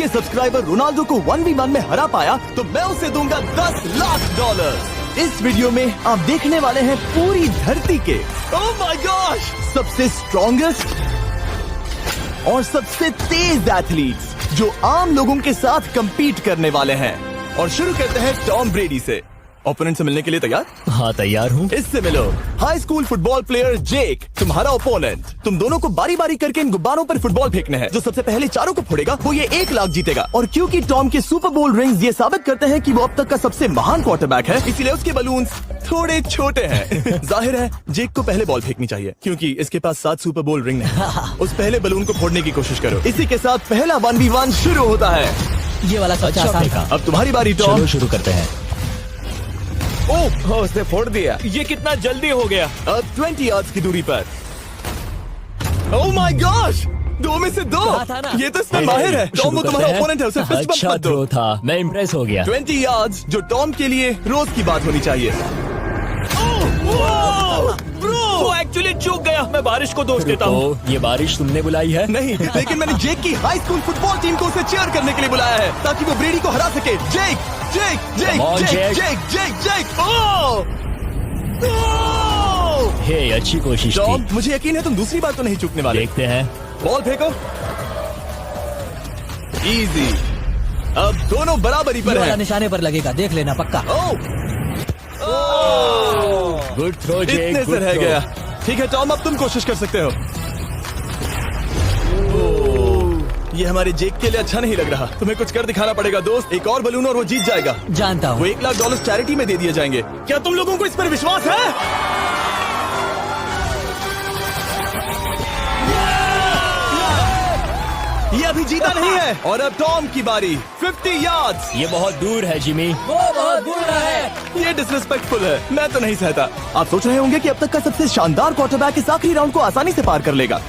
ये subscriber Ronaldo को 1v1 में हरा पाया तो मैं उसे दूंगा $10 लाख। इस वीडियो में आप देखने वाले हैं पूरी धरती के ओह माय गॉश सबसे स्ट्रॉन्गेस्ट और सबसे तेज एथलीट्स जो आम लोगों के साथ compete करने वाले हैं। और शुरू करते हैं टॉम ब्रेडी से। ओपोनेंट से मिलने के लिए तैयार? हाँ तैयार हूँ। इससे मिलो। हाई स्कूल फुटबॉल प्लेयर जेक तुम्हारा ओपोनेंट। तुम दोनों को बारी बारी करके इन गुब्बारों पर फुटबॉल फेंकने हैं। जो सबसे पहले चारों को फोड़ेगा वो ये 1 लाख जीतेगा। और क्योंकि टॉम के सुपर बोल रिंग्स ये साबित करते हैं कि वो अब तक का सबसे महान क्वार्टरबैक है, इसीलिए उसके बलून्स थोड़े छोटे हैं। जाहिर है जेक को पहले बॉल फेंकनी चाहिए क्योंकि इसके पास 7 सुपर बोल रिंग है। उस पहले बलून को फोड़ने की कोशिश करो। इसी के साथ पहला 1v1 शुरू होता है। ये वाला सबसे आसान था। अब तुम्हारी बारी टॉम। चलो शुरू करते हैं। ओह उसने फोड़ दिया। ये कितना जल्दी हो गया। अब 20 यार्ड्स की दूरी पर। ओह माय गॉश 2 में से 2। था ना? ये तो इसमें माहिर है। टॉम वो तुम्हारा ओपोनेंट है, उसे फिस्ट बम्प अच्छा मत दो। थ्रो था, मैं इम्प्रेस हो गया। 20 यार्ड्स जो टॉम के लिए रोज की बात होनी चाहिए। वो एक्चुअली चूक गया। मैं बारिश को दोष देता हूँ। ये बारिश तुमने बुलाई है? नहीं, लेकिन मैंने जेक की हाई स्कूल फुटबॉल टीम को उसे चीयर करने के लिए बुलाया है ताकि वो ब्रेडी को हरा सके। जेक जेक जेक Come on, जेक Jake. जेक जेक जेक ओह हे अच्छी कोशिश टॉम थी। मुझे यकीन है तुम दूसरी बार तो नहीं चूकने वाले। देखते हैं। बॉल फेंको। इजी। अब दोनों बराबरी ये पर वाला हैं। निशाने पर लगेगा, देख लेना पक्का। गुड थ्रो जेक, इतने से गुड रह थ्रो। गया। ठीक है टॉम अब तुम कोशिश कर सकते हो। ये हमारे जेक के लिए अच्छा नहीं लग रहा। तुम्हें कुछ कर दिखाना पड़ेगा दोस्त। एक और बलून और वो जीत जाएगा। जानता वो हूँ। $1 लाख चैरिटी में दे दिए जाएंगे। क्या तुम लोगों को इस पर विश्वास है? ये अभी जीता नहीं है। और अब टॉम की बारी। 50 यार्ड्स। ये बहुत दूर है जिमी। वो बहुत बुरा है। ये डिसरिस्पेक्टफुल है। मैं तो नहीं सहता। आप सोच रहे होंगे कि अब तक का सबसे शानदार क्वार्टरबैक इस आखिरी राउंड को आसानी से पार कर लेगा।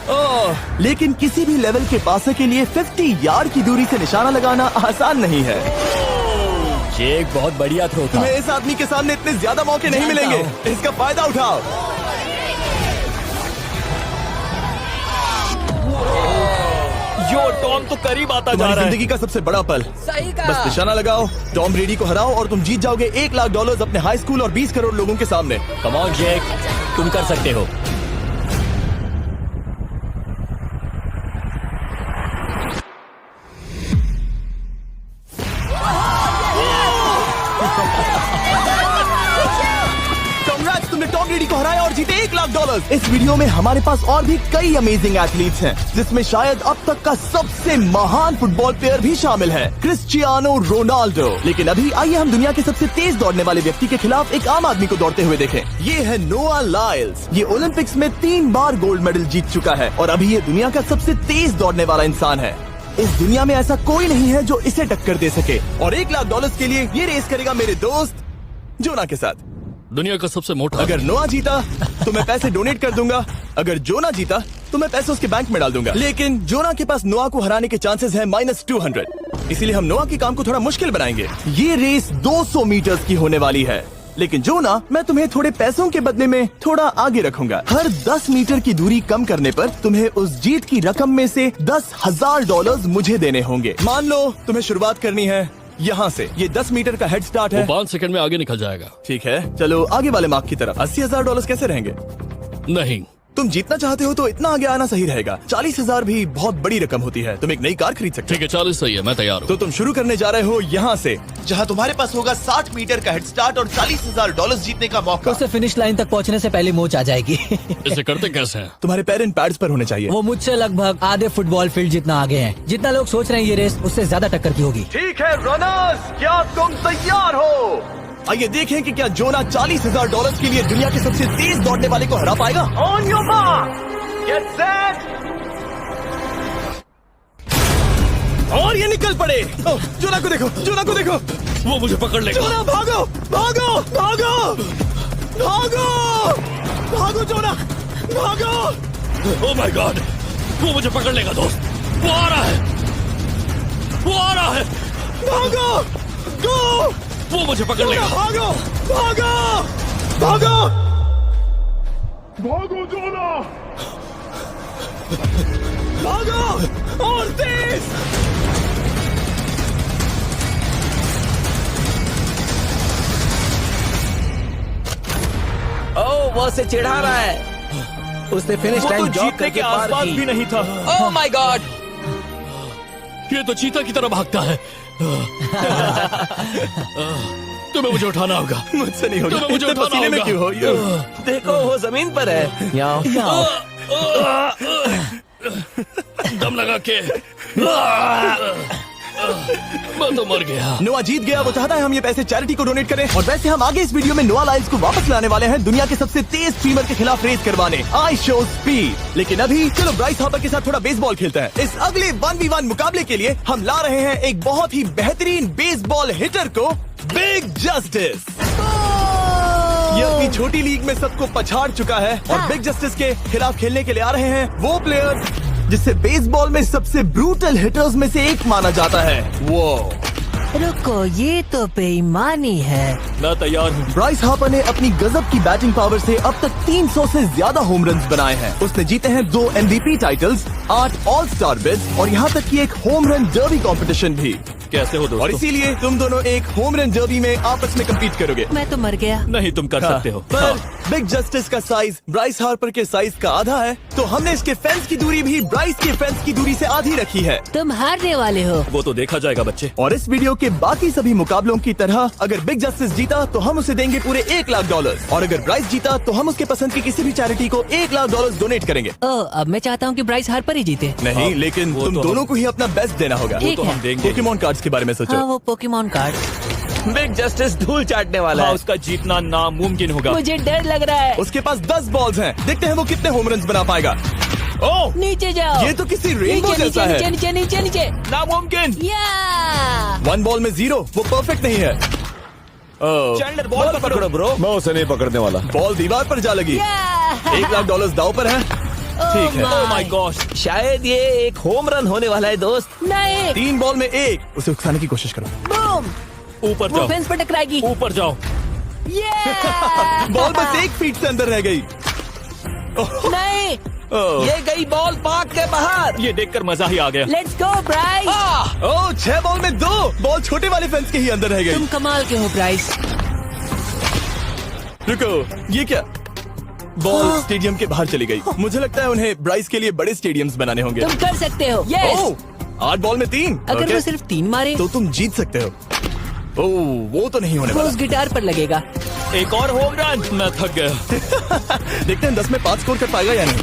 लेकिन किसी भी लेवल के पासे के लिए 50 यार्ड की दूरी से निशाना लगाना आसान नहीं है। जेक बहुत बढ़िया थ्रो था। तुम्हें इस आदमी के सामने इतने ज्यादा मौके नहीं जानता मिलेंगे। इसका फायदा उठाओ। यो टॉम तो करीब आता जा तुम्हारी रहा है। जिंदगी का सबसे बड़ा पल। सही बस कहा। निशाना लगाओ, टॉम ब्रेडी को हराओ और तुम जीत जाओगे $1 लाख अपने हाई स्कूल और 20 करोड़ लोगों के सामने। कम ऑन जेक, तुम कर सकते हो। Congrats, तुमने टॉम ब्रेडी को हराया और जीते $1 लाख। इस वीडियो में हमारे पास और भी कई अमेजिंग एथलीट्स हैं, जिसमें शायद अब तक का सबसे महान फुटबॉल प्लेयर भी शामिल है, क्रिस्टियानो रोनाल्डो। लेकिन अभी आइए हम दुनिया के सबसे तेज दौड़ने वाले व्यक्ति के खिलाफ एक आम आदमी को दौड़ते हुए देखें। ये है नोआ लाइल्स। ये ओलंपिक्स में 3 बार गोल्ड मेडल जीत चुका है और अभी ये दुनिया का सबसे तेज दौड़ने वाला इंसान है। इस दुनिया में ऐसा कोई नहीं है जो इसे टक्कर दे सके। और $1 लाख के लिए ये रेस करेगा मेरे दोस्त जोना के साथ। दुनिया का सबसे मोटा। अगर नोआ जीता तो मैं पैसे डोनेट कर दूंगा। अगर जोना जीता तो मैं पैसे उसके बैंक में डाल दूंगा। लेकिन जोना के पास नोआ को हराने के चांसेस हैं -200। इसीलिए हम नोआ के काम को थोड़ा मुश्किल बनाएंगे। ये रेस 200 मीटर्स की होने वाली है। लेकिन जोना, मैं तुम्हें थोड़े पैसों के बदले में थोड़ा आगे रखूंगा। हर 10 मीटर की दूरी कम करने पर तुम्हें उस जीत की रकम में से $10,000 मुझे देने होंगे। मान लो तुम्हें शुरुआत करनी है यहाँ से। ये 10 मीटर का हेड स्टार्ट है। 5 सेकंड में आगे निकल जाएगा। ठीक है, चलो आगे वाले मार्क की तरफ। $80,000 कैसे रहेंगे? नहीं, तुम जीतना चाहते हो तो इतना आगे आना सही रहेगा। 40,000 भी बहुत बड़ी रकम होती है। तुम एक नई कार खरीद सकते ठीक है 40 सही है, मैं तैयार हो। हूँ। तो तुम शुरू करने जा रहे हो यहाँ से, जहाँ तुम्हारे पास होगा 60 मीटर का हेड स्टार्ट और $40,000 जीतने का मौका। उसे फिनिश लाइन तक पहुँचने से पहले मोच आ जाएगी। इसे करते कैसे हैं? तुम्हारे पैर इन पैड्स पर होने चाहिए। वो मुझसे लगभग आधे फुटबॉल फील्ड जितना आगे हैं। जितना लोग सोच रहे हैं ये रेस उससे ज्यादा टक्कर की होगी। ठीक है रनर्स, क्या तुम तैयार हो? आइए देखें कि क्या जोना $40,000 के लिए दुनिया के सबसे तेज दौड़ने वाले को हरा पाएगा। On your mark, get set, और ये निकल पड़े। जोना को देखो, जोना को देखो। वो मुझे पकड़ लेगा। जोना भागो, भागो, भागो, भागो, भागो जोना, भागो। ओह माय गॉड, वो मुझे पकड़ लेगा दोस्त। वो आ रहा है, वो आ रहा है। भागो, गो, वो मुझे पकड़ लेगा। भागो, भागो, भागो, भागो जोना। भागो और तेज। वो उसे चिढ़ा रहा है। उसने फिनिश वो तो टाइम जॉग जीतने करके के पार आसपास की। भी नहीं था। Oh my God! ये तो चीता की तरह भागता है। तुम्हें मुझे उठाना होगा। मुझसे नहीं होगा। तुम्हें मुझे इतने उठाना पसीने में होगा। क्यों हो यो? देखो वो जमीन पर है। याओ। दम लगा के मैं तो मर गया। नोआ जीत गया। वो चाहता है हम ये पैसे चैरिटी को डोनेट करें। और वैसे हम आगे इस वीडियो में नोआ लाइल्स को वापस लाने वाले हैं दुनिया के सबसे तेज स्ट्रीमर के खिलाफ रेस करवाने, आई शो स्पीड। लेकिन अभी चलो ब्राइस हार्पर के साथ थोड़ा बेसबॉल खेलते हैं। इस अगले 1v1 मुकाबले के लिए हम ला रहे हैं एक बहुत ही बेहतरीन बेसबॉल हिटर को, बिग जस्टिस। ये अपनी छोटी लीग में सबको पछाड़ चुका है और बिग जस्टिस के खिलाफ खेलने के लिए आ रहे हैं वो प्लेयर जिसे बेसबॉल में सबसे ब्रूटल हिटर्स में से एक माना जाता है। वो रुको, ये तो बेईमानी है। मैं तैयार हूँ। ब्राइस हार्पर ने अपनी गजब की बैटिंग पावर से अब तक 300 से ज्यादा होम रन्स बनाए हैं। उसने जीते हैं 2 MVP titles, 8 all star bids और यहाँ तक कि एक होम रन डर्बी कंपटीशन भी। कैसे हो और दोस्तों? इसीलिए तुम दोनों एक होम रन डर्बी में आपस में कम्पीट करोगे। मैं तो मर गया। नहीं, तुम कर सकते हो। पर बिग जस्टिस का साइज ब्राइस हार्पर के साइज का आधा है, तो हमने इसके फेंस की दूरी भी ब्राइस के फेंस की दूरी से आधी रखी है। तुम हारने वाले हो। वो तो देखा जाएगा बच्चे। और इस वीडियो के बाकी सभी मुकाबलों की तरह अगर बिग जस्टिस जीता तो हम उसे देंगे पूरे $1 लाख और अगर ब्राइस जीता तो हम उसके पसंद की किसी भी चैरिटी को $1 लाख डोनेट करेंगे। ओह, अब मैं चाहता हूँ कि ब्राइस हार्पर ही जीते। नहीं, हाँ, लेकिन वो तुम तो दोनों को ही अपना बेस्ट देना होगा। ठीक तो है। हम देंगे। पोकेमॉन कार्ड्स के बारे में सोचो। हाँ, वो पोकेमॉन कार्ड। बिग जस्टिस धूल चाटने वाला हाँ, है। उसका जीतना नामुमकिन होगा। मुझे डर लग रहा है। उसके पास 10 बॉल्स हैं, देखते हैं वो कितने होम रन बना पाएगा। ओह, नीचे जाओ। ये तो किसी रेनबो नीचे जैसा नीचे है। नीचे नीचे नीचे। नामुमकिन। या 1 बॉल में 0, वो परफेक्ट नहीं है। चैंडलर बॉल पकड़ो ब्रो। मैं उसे नहीं पकड़ने वाला। बॉल दीवार पर जा लगी। $1 लाख दाव पर है। ठीक है। Oh my God. शायद ये एक होम रन होने वाला है दोस्त। नहीं। 3 बॉल में 1, उसे उकसाने की कोशिश करो। बूम। ऊपर वो जाओ, फेंस पर टकराएगी। ऊपर जाओ। बॉल बस 1 फीट से अंदर रह गई। नहीं। ये गई बॉल पार्क के बाहर। ये देखकर मजा ही आ गया। Let's go Bryce. Oh, 6 ball में 2, बॉल छोटे वाले फेंस के ही अंदर रह गई। तुम कमाल के हो ब्राइस। रुको, ये क्या? बॉल स्टेडियम के बाहर चली गई। मुझे लगता है उन्हें ब्राइस के लिए बड़े स्टेडियम्स बनाने होंगे। तुम कर सकते हो। यस। ओह, 8 बॉल में 3। अगर ओके, वो सिर्फ 3 मारे तो तुम जीत सकते हो। ओह, वो तो नहीं होने वो वाला। उस गिटार पर लगेगा। एक और होम रन। मैं थक गया। देखते हैं 10 में 5 स्कोर कर पाएगा या नहीं।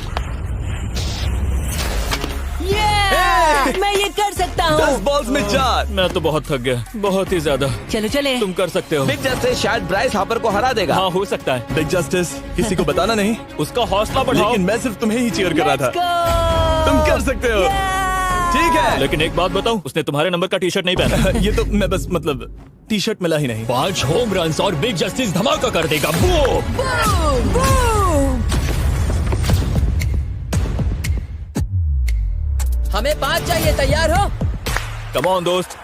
मैं ये कर सकता 10 हूँ। बॉल्स में 4। मैं तो बहुत थक गया, बहुत ही ज्यादा। चलो चले। तुम कर सकते हो। बिग जस्टिस शायद ब्राइस हार्पर को हरा देगा। हाँ, हो सकता है। बिग जस्टिस किसी को बताना नहीं, उसका हौसला बढ़ाओ। लेकिन मैं सिर्फ तुम्हें ही चीयर कर रहा Let's था। go! तुम कर सकते हो। ठीक है। लेकिन एक बात बताऊं, उसने तुम्हारे नंबर का टी शर्ट नहीं पहना। ये तो मैं बस मतलब टी शर्ट मिला ही नहीं। 5 होम रन और बिग जस्टिस धमाका कर देगा। बूम! हमें 5 चाहिए। तैयार हो? कम ऑन दोस्त।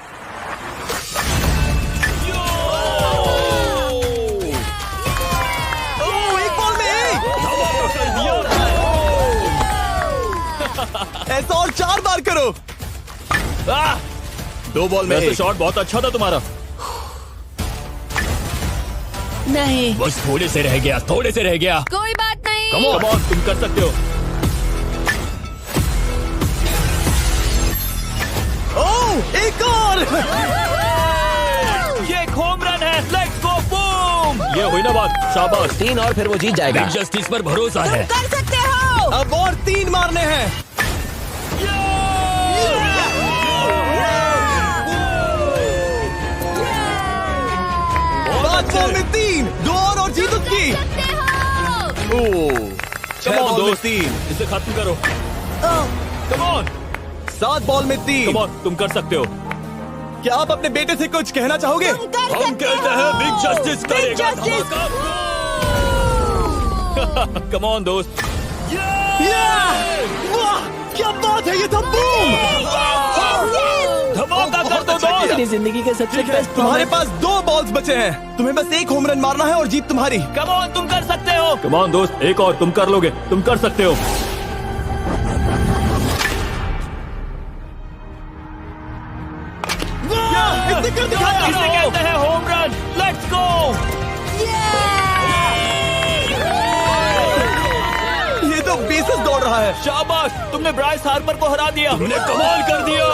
ओह, 1 बॉल में 1। ऐसा और 4 बार करो। 2 बॉल में वैसे 1। शॉट बहुत अच्छा था तुम्हारा। नहीं। बस थोड़े से रह गया, थोड़े से रह गया। कोई बात नहीं। कम ऑन, तुम कर सकते हो। ओह, एक और। ये एक होम रन है। Let's go, boom! ये हुई ना बात। शाबाश। 3 और फिर वो जीत जाएगा। बिग जस्टिस पर भरोसा है। कर सकते हो। अब और 3 मारने हैं। 5 बॉल में 3, 2 और जीत उसकी। ओह, 6 Come on, बॉल में दोस्त। 3, इसे खत्म करो। कम ऑन, 7 बॉल में 3। कम ऑन, तुम कर सकते हो। क्या आप अपने बेटे से कुछ कहना चाहोगे? हम कहते हैं बिग जस्टिस करेगा धमाका। कम ऑन दोस्त। वाह, क्या बात है, ये तो बूम। धमाका कर दो अच्छा दोस्त। मेरी जिंदगी का सबसे ठीक है, बेस्ट तुम्हारे पास 2 बॉल्स बचे हैं, तुम्हें बस 1 होम रन मारना है और जीत तुम्हारी। कम ऑन, तुम कर सकते हो। कम ऑन दोस्त, एक और, तुम कर लोगे, तुम कर सकते हो। इसे कर दिखाया। इसे कहते हैं होम रन। Let's go. रहा है। शाबाश, तुमने ब्राइस हार्पर को हरा दिया। तुमने कमाल कर दिया।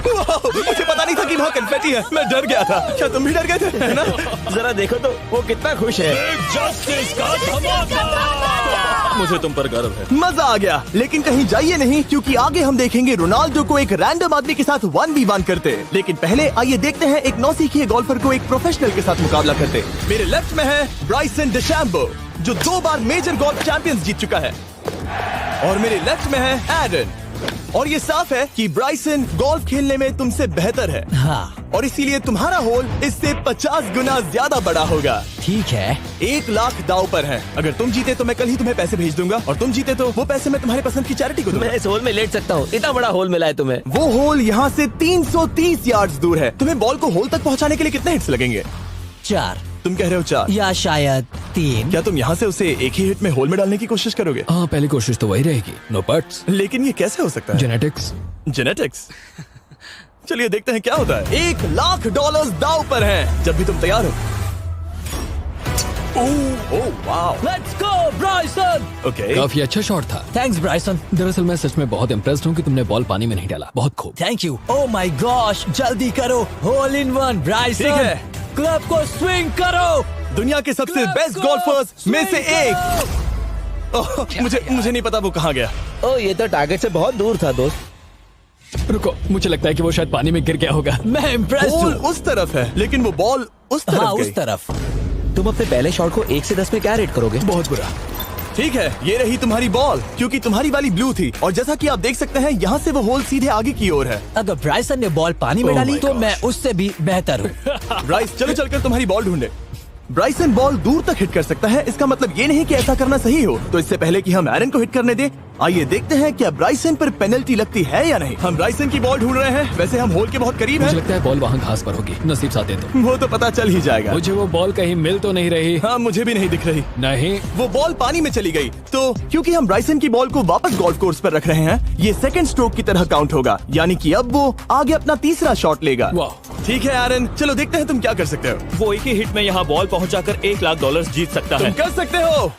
मुझे पता नहीं था कि वहाँ कन्फेटी है। मैं डर गया था। क्या तुम भी डर गए थे? है ना? जरा देखो तो वो कितना खुश है। जस्टिस का धमाका। मुझे तुम पर गर्व है। मजा आ गया। लेकिन कहीं जाइए नहीं, क्योंकि आगे हम देखेंगे रोनाल्डो को एक रैंडम आदमी के साथ 1v1 करते। लेकिन पहले आइए देखते हैं एक नौसिखिए गोल्फर को एक प्रोफेशनल के साथ मुकाबला करते। मेरे लेफ्ट में है ब्राइसन डेशैम्बो, जो 2 बार मेजर गोल्फ चैंपियंस जीत चुका है, और मेरे लेफ्ट में है एरन। और ये साफ है कि ब्राइसन गोल्फ खेलने में तुमसे बेहतर है। हाँ, और इसीलिए तुम्हारा होल इससे 50 गुना ज्यादा बड़ा होगा। ठीक है। 1 लाख दाव पर है। अगर तुम जीते तो मैं कल ही तुम्हें पैसे भेज दूंगा, और तुम जीते तो वो पैसे मैं तुम्हारे पसंद की चैरिटी को दूंगा। मैं इस होल में लेट सकता हूँ, इतना बड़ा होल मिला है तुम्हें। वो होल यहाँ से 330 यार्ड्स दूर है। तुम्हें बॉल को होल तक पहुँचाने के लिए कितने हिट्स लगेंगे? 4 तुम कह रहे हो 4? या शायद 3। क्या तुम यहाँ से उसे एक ही हिट में होल में डालने की कोशिश करोगे? हाँ, पहली कोशिश तो वही रहेगी। No puts. लेकिन ये कैसे हो सकता है? जेनेटिक्स। जेनेटिक्स। चलिए देखते हैं क्या होता है। $1 लाख दाव पर है, जब भी तुम तैयार हो। Oh wow, let's go Bryson. Okay. काफी अच्छा शॉट था। Thanks Bryson. दरअसल मैं सच में बहुत इम्प्रेस्ड हूँ कि तुमने बॉल पानी में नहीं डाला। बहुत खूब। Thank you. Oh my gosh, जल्दी करो। Hole in one Bryson. ठीक है। क्लब को स्विंग करो। दुनिया के सबसे Let's बेस्ट go! गोल्फर्स में से Swing एक। ओह, मुझे नहीं पता वो कहाँ गया। ओ, ये तो टारगेट से बहुत दूर था दोस्त। रुको, मुझे लगता है कि वो शायद पानी में गिर गया होगा। मैं इम्प्रेस्ड बॉल हूँ। उस तरफ है, लेकिन वो बॉल उस तरफ हाँ, गई। उस तरफ। तुम अपने पहले शॉट को 1 से 10 में क्या रेट करोगे? बहुत बुरा। ठीक है, ये रही तुम्हारी बॉल, क्योंकि तुम्हारी वाली ब्लू थी, और जैसा कि आप देख सकते हैं यहाँ से वो होल सीधे आगे की ओर है। अगर ब्राइसन ने बॉल पानी में Oh डाली my तो gosh. मैं उससे भी बेहतर हूँ। ब्राइस, चलो चलकर तुम्हारी बॉल ढूंढे। ब्राइसन बॉल दूर तक हिट कर सकता है, इसका मतलब ये नहीं कि ऐसा करना सही हो। तो इससे पहले कि हम एरन को हिट करने दें, आइए देखते हैं क्या ब्राइसन पर पेनल्टी लगती है या नहीं। हम ब्राइसन की बॉल ढूंढ रहे हैं। वैसे हम होल के बहुत करीब मुझे हैं। लगता है बॉल वहाँ घास पर होगी। नसीब साथ दे तो। वो तो पता चल ही जाएगा। मुझे वो बॉल कहीं मिल तो नहीं रही। हाँ, मुझे भी नहीं दिख रही। नहीं। वो बॉल पानी में चली गई। तो क्योंकि हम ब्राइसन की बॉल को वापस गोल्फ कोर्स पर रख रहे हैं, ये सेकंड स्ट्रोक की तरह काउंट होगा, यानी कि अब वो आगे अपना तीसरा शॉट लेगा। वाह। ठीक है एरन, चलो देखते हैं तुम क्या कर सकते हो। वो एक ही हिट में यहाँ बॉल पहुँचाकर $1 लाख जीत सकता तुम है। कर सकते हो।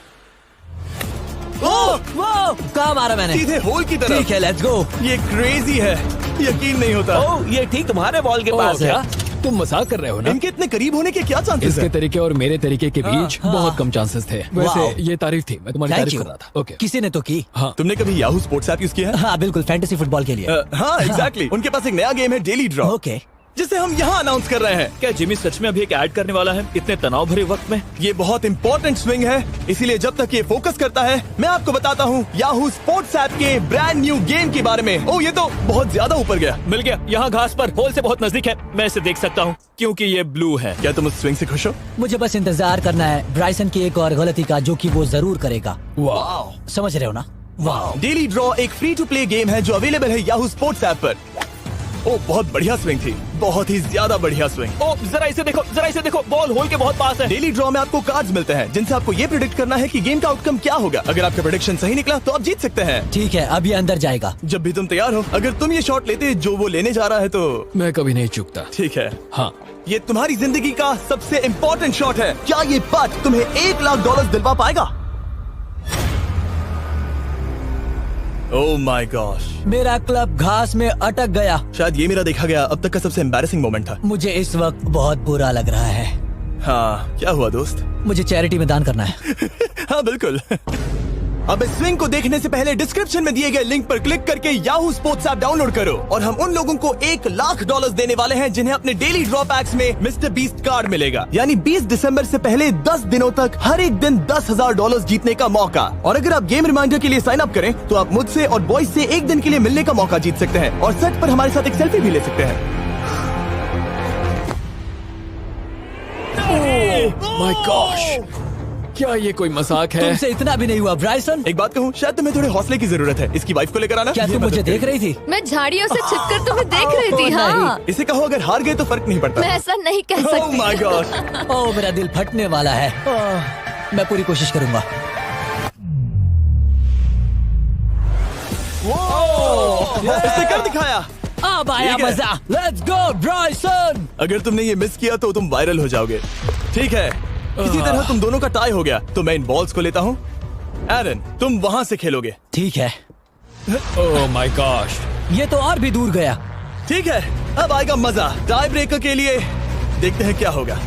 ओह, वो कहाँ मारा मैंने? सीधे होल की तरफ। ठीक है, लेट्स गो। ये क्रेजी है, यकीन नहीं होता। ओह, ये ठीक तुम्हारे बॉल के ओह, पास है। क्या? तुम मजाक कर रहे हो ना? इनके इतने करीब होने के क्या चांसेस इसके हैं? तरीके और मेरे तरीके के बीच हाँ। बहुत कम चांसेस थे। वाओ। वैसे ये तारीफ थी, मैं तुम्हारी थैंक तारीफ यू। कर रहा था। ओके। किसी ने तो की। हाँ। तुमने कभी याहू स्पोर्ट्स ऐप यूज किया है? हाँ बिल्कुल, फैंटेसी फुटबॉल के लिए। हाँ, एग्जैक्टली। उनके पास एक नया गेम है, डेली ड्रॉ, ओके। जिसे हम यहाँ अनाउंस कर रहे हैं। क्या जिमी सच में अभी एक ऐड करने वाला है इतने तनाव भरे वक्त में? ये बहुत इंपॉर्टेंट स्विंग है, इसीलिए जब तक ये फोकस करता है, मैं आपको बताता हूँ याहू स्पोर्ट्स ऐप के ब्रांड न्यू गेम के बारे में। ओह, ये तो बहुत ज्यादा ऊपर गया। मिल गया, यहाँ घास पर होल से बहुत नजदीक है। मैं इसे देख सकता हूँ क्योंकि ये ब्लू है। क्या तुम उस स्विंग से खुश हो? मुझे बस इंतजार करना है ब्राइसन की एक और गलती का, जो कि वो जरूर करेगा। वाह। समझ रहे हो ना? वाह। डेली ड्रॉ एक फ्री टू प्ले गेम है जो अवेलेबल है याहू स्पोर्ट्स ऐप पर। ओह, बहुत बढ़िया स्विंग थी, बहुत ही ज्यादा बढ़िया स्विंग। ओ, जरा इसे देखो, बॉल होल के बहुत पास है। डेली ड्रॉ में आपको कार्ड्स मिलते हैं, जिनसे आपको ये प्रेडिक्ट करना है कि गेम का आउटकम क्या होगा। अगर आपका प्रेडिक्शन सही निकला तो आप जीत सकते हैं। ठीक है, अब ये अंदर जाएगा। जब भी तुम तैयार हो, अगर तुम ये शॉट लेते जो वो लेने जा रहा है तो मैं कभी नहीं चूकता। ठीक है। हाँ। ये तुम्हारी जिंदगी का सबसे इम्पोर्टेंट शॉट है। क्या ये पट तुम्हें $1 लाख दिलवा पाएगा? ओह माय गॉश, मेरा क्लब घास में अटक गया। शायद ये मेरा देखा गया अब तक का सबसे एम्बैरेसिंग मोमेंट था। मुझे इस वक्त बहुत बुरा लग रहा है। हाँ, क्या हुआ दोस्त? मुझे चैरिटी में दान करना है। हाँ बिल्कुल। अब इस स्विंग को देखने से पहले डिस्क्रिप्शन में दिए गए लिंक पर क्लिक करके याहू स्पोर्ट्स ऐप डाउनलोड करो, और हम उन लोगों को $1 लाख देने वाले हैं जिन्हें अपने डेली ड्रॉ पैक्स में मिस्टर बीस्ट कार्ड मिलेगा। यानी 20 दिसंबर से पहले 10 दिनों तक हर एक दिन $10,000 जीतने का मौका। और अगर आप गेम रिमाइंडर के लिए साइन अप करें तो आप मुझसे और बॉयज से एक दिन के लिए मिलने का मौका जीत सकते हैं, और सेट पर हमारे साथ एक सेल्फी भी ले सकते हैं। माय गॉश, क्या ये कोई मजाक है? तुमसे इतना भी नहीं हुआ ब्राइसन। एक बात कहूँ, शायद तुम्हें थोड़े हौसले की जरूरत है। इसकी वाइफ को लेकर आना। क्या ये तुम मुझे मदद देख करेगी। रही थी? मैं झाड़ियों से छिपकर तुम्हें देख रही थी। हाँ, इसे कहो अगर हार गए तो फर्क नहीं पड़ता। मैं ऐसा नहीं कह Oh सकती। my God! ओह, मेरा दिल फटने वाला है। मैं पूरी कोशिश करूंगा। इसने कर दिखाया। अब आया ठीक है। मजा। Let's go Bryson. अगर तुमने ये मिस किया तो तुम वायरल हो जाओगे। ठीक है, इसी तरह तुम दोनों का टाई हो गया, तो मैं इन बॉल्स को लेता हूँ एरन, तुम वहां से खेलोगे। ठीक है, ओह माय गॉश, ये तो और भी दूर गया। ठीक है, अब आएगा मजा। टाई ब्रेकर के लिए देखते हैं क्या होगा।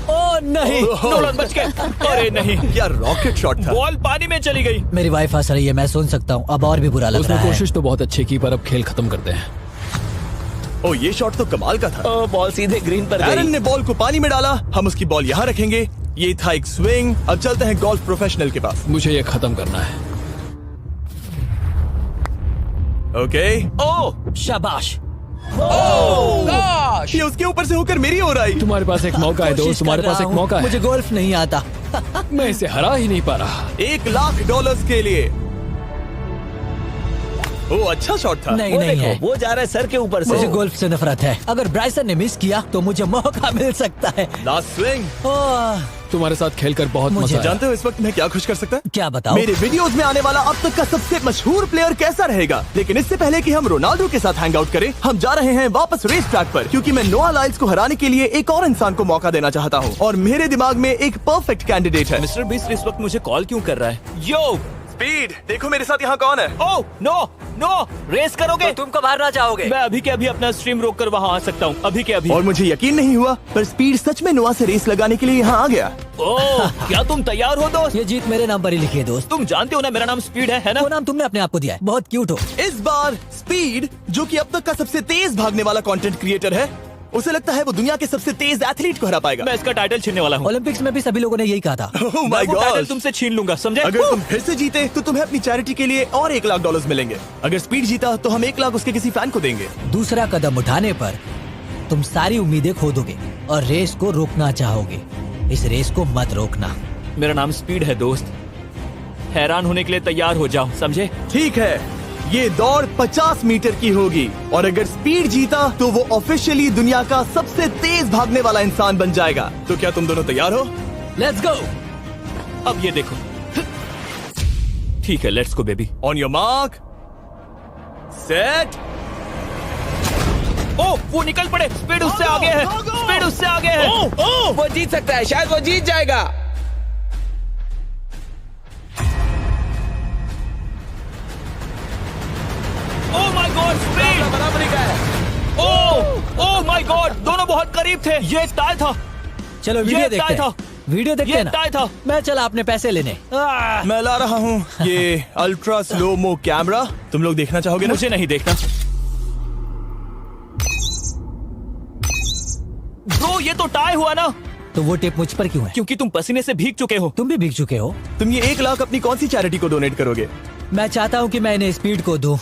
ओ नहीं, नोलन बच गए। अरे नहीं, क्या रॉकेट शॉट था। बॉल पानी में चली गई। मेरी वाइफ हंस रही है, मैं सुन सकता हूँ। अब और भी बुरा लग उसने रहा है। कोशिश तो बहुत अच्छी की, पर अब खेल खत्म करते हैं। ओ, ये शॉट तो कमाल का था। ओ, बॉल सीधे ग्रीन पर एरन गई। ने बॉल को पानी में डाला, हम उसकी बॉल यहाँ रखेंगे। ये था एक स्विंग। अब चलते हैं गोल्फ प्रोफेशनल के पास। मुझे ये खत्म करना है। ओके। ओ शाबाश। ये उसके ऊपर से होकर मेरी ओर आई। तुम्हारे पास एक मौका है दोस्त, कोशिश तुम्हारे कर पास रहा एक हूँ। मौका है। मुझे गोल्फ नहीं आता। मैं इसे हरा ही नहीं पा रहा। $1,00,000 के लिए। ओ, अच्छा शॉट था। नहीं वो नहीं देखो, है। वो जा रहा है सर के ऊपर से। मुझे गोल्फ से नफरत है। अगर ब्राइसन ने मिस किया तो मुझे मौका मिल सकता है। Last swing. ओह, तुम्हारे साथ खेलकर बहुत मुझे मजा आया। जानते हो इस वक्त मैं क्या खुश कर सकता है? क्या बताओ? मेरे वीडियोस में आने वाला अब तक का सबसे मशहूर प्लेयर कैसा रहेगा। लेकिन इससे पहले कि हम रोनाल्डो के साथ हैंग आउट करें, हम जा रहे हैं वापस रेस ट्रैक पर, क्योंकि मैं नोआ लाइल्स को हराने के लिए एक और इंसान को मौका देना चाहता हूँ और मेरे दिमाग में एक परफेक्ट कैंडिडेट है। मिस्टर बीस्ट इस वक्त मुझे कॉल क्यों कर रहा है? यो, स्पीड, देखो मेरे साथ यहाँ कौन है। ओ नो नो, रेस करोगे? तुम कब हारना चाहोगे? मैं अभी के अभी अपना स्ट्रीम रोक कर वहाँ आ सकता हूँ, अभी के अभी। और मुझे यकीन नहीं हुआ, पर स्पीड सच में नोआ से रेस लगाने के लिए यहाँ आ गया। ओह, क्या तुम तैयार हो दोस्त? ये जीत मेरे नाम पर ही लिखी है दोस्त। तुम जानते हो ना मेरा नाम स्पीड है ना? वो नाम तुमने अपने आप को दिया है। बहुत क्यूट हो। इस बार स्पीड, जो कि अब तक का सबसे तेज भागने वाला कंटेंट क्रिएटर है, उसे लगता है वो दुनिया के सबसे तेज एथलीट को हरा पाएगा। मैं इसका टाइटल छीनने वाला हूँ। ओलंपिक्स में भी सभी लोगों ने यही कहा था। Oh मैं my वो टाइटल God! तुमसे छीन लूंगा, समझे? अगर तुम फिर से जीते तो तुम्हें अपनी चैरिटी के लिए और $1,00,000 मिलेंगे। अगर स्पीड जीता तो हम 1,00,000 उसके किसी फैन को देंगे। दूसरा कदम उठाने पर तुम सारी उम्मीदें खो दोगे और रेस को रोकना चाहोगे। इस रेस को मत रोकना। मेरा नाम स्पीड है दोस्त। हैरान होने के लिए तैयार हो जाओ, समझे? ठीक है, ये दौड़ 50 मीटर की होगी और अगर स्पीड जीता तो वो ऑफिशियली दुनिया का सबसे तेज भागने वाला इंसान बन जाएगा। तो क्या तुम दोनों तैयार हो? Let's go. अब ये देखो। ठीक है, let's go baby. On your mark, set. Oh, वो निकल पड़े। स्पीड उससे आगे है। स्पीड उससे आगे है। वो जीत सकता है, शायद वो जीत जाएगा। ओह माय गॉड, स्पीड बराबरी का है। ओह माय गॉड, दोनों बहुत करीब थे। ये एक टाई था। चलो ये वीडियो टाई देखते था। हैं। वीडियो देखते ये हैं ना। टाई था। मैं चला अपने पैसे लेने। मैं ला रहा हूँ ये अल्ट्रा स्लो मो कैमरा। तुम लोग देखना चाहोगे ना? मुझे नहीं देखना। ब्रो, ये तो टाई हुआ ना? तो वो टेप मुझ पर क्यों है? क्योंकि तुम पसीने से भीग चुके हो। तुम भी भीग चुके हो। तुम ये 1,00,000 अपनी कौन सी चैरिटी को डोनेट करोगे? मैं चाहता हूँ कि मैं इन्हें स्पीड को दूं,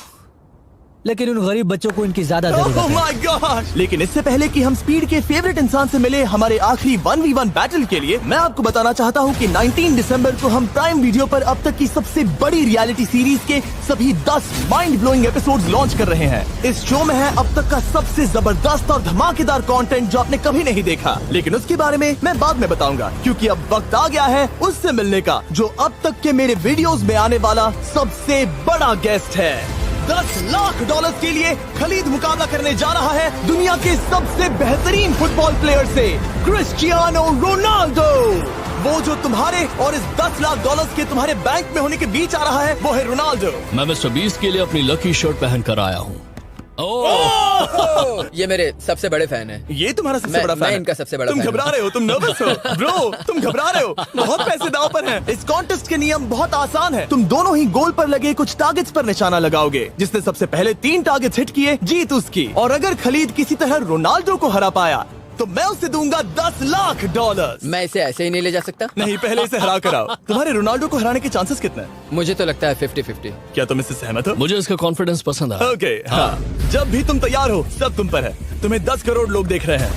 लेकिन उन गरीब बच्चों को इनकी ज्यादा जरूरत Oh है। my God! लेकिन इससे पहले कि हम स्पीड के फेवरेट इंसान से मिले हमारे आखिरी 1v1 बैटल के लिए, मैं आपको बताना चाहता हूँ कि 19 दिसंबर को हम प्राइम वीडियो पर अब तक की सबसे बड़ी रियलिटी सीरीज के सभी 10 माइंड ब्लोइंग एपिसोड्स लॉन्च कर रहे हैं। इस शो में है अब तक का सबसे जबरदस्त और धमाकेदार कंटेंट जो आपने कभी नहीं देखा, लेकिन उसके बारे में मैं बाद में बताऊंगा, क्योंकि अब वक्त आ गया है उससे मिलने का जो अब तक के मेरे वीडियोस में आने वाला सबसे बड़ा गेस्ट है। $10,00,000 के लिए खलीद मुकाबला करने जा रहा है दुनिया के सबसे बेहतरीन फुटबॉल प्लेयर से, क्रिस्टियानो रोनाल्डो। वो जो तुम्हारे और इस $10,00,000 के तुम्हारे बैंक में होने के बीच आ रहा है, वो है रोनाल्डो। मैं मिस्टर बीस्ट के लिए अपनी लकी शर्ट पहन कर आया हूँ। ये मेरे सबसे बड़े फैन है। ये तुम्हारा सबसे मैं- बड़ा मैं फैन है। इनका सबसे बड़ा तुम फैन हूं। घबरा रहे हो, तुम नर्वस हो ब्रो, तुम घबरा रहे हो। बहुत पैसे दांव पर हैं। इस कॉन्टेस्ट के नियम बहुत आसान है। तुम दोनों ही गोल पर लगे कुछ टारगेट्स पर निशाना लगाओगे। जिसने सबसे पहले 3 टारगेट्स हिट किए, जीत उसकी। और अगर खलीद किसी तरह रोनाल्डो को हरा पाया तो मैं उसे दूंगा $10,00,000। मैं इसे ऐसे ही नहीं ले जा सकता। नहीं, पहले इसे हरा कर आओ। तुम्हारे रोनाल्डो को हराने के चांसेस कितने हैं? मुझे तो लगता है 50-50। क्या तुम इससे सहमत हो? मुझे इसका कॉन्फिडेंस पसंद आया। ओके, हाँ। जब भी तुम तैयार हो, सब तुम पर है। तुम्हें 10 करोड़ लोग देख रहे हैं।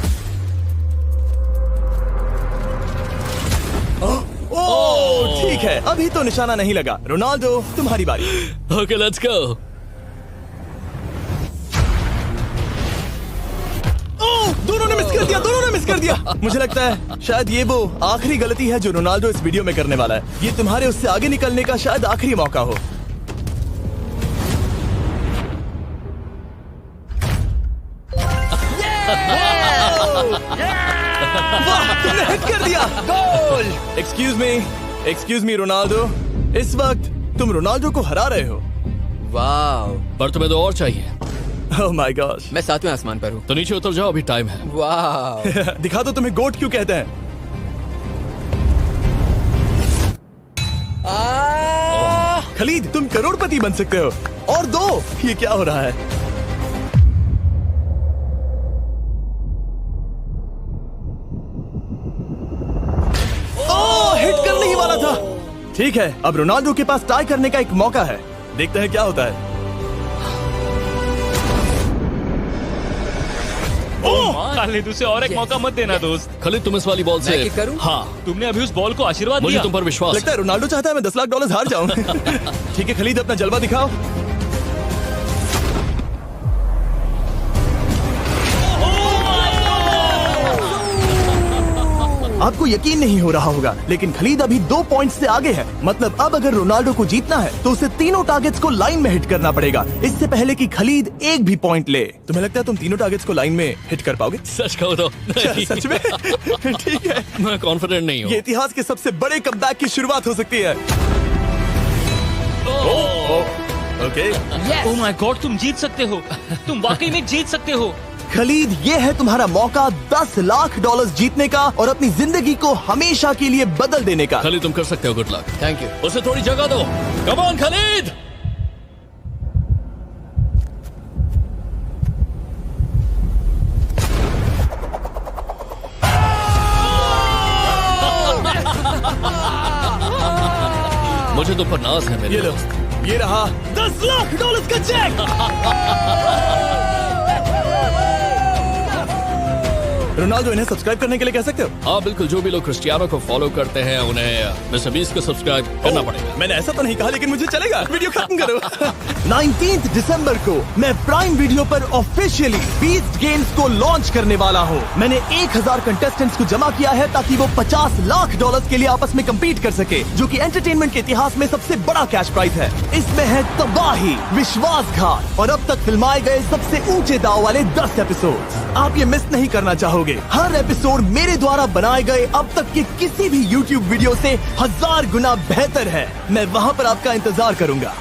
ओह, ठीक है, अभी तो निशाना नहीं लगा। रोनाल्डो, तुम्हारी बारी। Okay, let's go. ओह, दोनों ने मिस कर दिया, दोनों ने मिस कर दिया। मुझे लगता है शायद ये वो आखिरी गलती है जो रोनाल्डो इस वीडियो में करने वाला है। ये तुम्हारे उससे आगे निकलने का शायद आखिरी मौका हो। वाह, तुमने हिट कर दिया। Goal. Excuse me, excuse me Ronaldo, इस वक्त तुम रोनाल्डो को हरा रहे हो। वाह, पर तुम्हें तो और चाहिए। Oh my God. मैं 7वें आसमान पर हूँ। तो नीचे उतर जाओ, अभी टाइम है। वाह, दिखा दो तुम्हें गोट क्यों कहते हैं। खलीद, तुम करोड़पति बन सकते हो। और दो, ये क्या हो रहा है? ओह, हिट करने ही वाला था। ठीक है, अब रोनाल्डो के पास टाई करने का एक मौका है। देखते हैं क्या होता है। खालिद, उसे और एक मौका मत देना दोस्त। खलीद, तुम इस वाली बॉल से मैं किक करूं? हाँ, तुमने अभी उस बॉल को आशीर्वाद मुझे दिया। तुम पर विश्वास लगता है रोनाल्डो चाहता है मैं $10 लाख हार जाऊं। ठीक है खलीद, अपना जलवा दिखाओ। आपको यकीन नहीं हो रहा होगा, लेकिन खलीद अभी 2 पॉइंट से आगे है। मतलब अब अगर रोनाल्डो को जीतना है तो उसे तीनों टारगेट्स को लाइन में हिट करना पड़ेगा, इससे पहले कि खलीद एक भी पॉइंट ले। तुम्हें लगता है तुम तीनों टारगेट्स को लाइन में हिट कर पाओगे? सच कहो तो नहीं। सच में? ठीक है, मैं कॉन्फिडेंट नहीं ये हूँ। इतिहास के सबसे बड़े कमबैक की शुरुआत हो सकती है। ओके, ओह माय गॉड, तुम जीत सकते हो। तुम वाकई में जीत सकते हो। खलीद, ये है तुम्हारा मौका $10 लाख जीतने का और अपनी जिंदगी को हमेशा के लिए बदल देने का। खलीद, तुम कर सकते हो। Good luck. Thank you. उसे थोड़ी जगह दो। Come on Khalid. मुझे तुम पर नाज है मेरे ये लो, दोस्त। ये रहा $10 लाख का चेक। रोनाल्डो, इन्हें सब्सक्राइब करने के लिए कह सकते हो? हाँ बिल्कुल, जो भी लोग क्रिस्टियानो को फॉलो करते हैं उन्हें मिस्टर बीस्ट को सब्सक्राइब करना पड़ेगा। मैंने ऐसा तो नहीं कहा, लेकिन मुझे चलेगा। वीडियो खत्म करो। 19 दिसंबर को मैं प्राइम वीडियो पर ऑफिशियली बीस्ट गेम्स को लॉन्च करने वाला हूँ। मैंने 1000 कंटेस्टेंट्स को जमा किया है ताकि वो $50 लाख के लिए आपस में कम्पीट कर सके, जो कि एंटरटेनमेंट के इतिहास में सबसे बड़ा कैश प्राइज है। इसमें है तबाही, विश्वासघात और अब तक फिल्माए गए सबसे ऊंचे दाव वाले 10 एपिसोड। आप ये मिस नहीं करना चाहोगे। हर एपिसोड मेरे द्वारा बनाए गए अब तक के किसी भी YouTube वीडियो से 1000 गुना बेहतर है। मैं वहाँ पर आपका इंतजार करूंगा।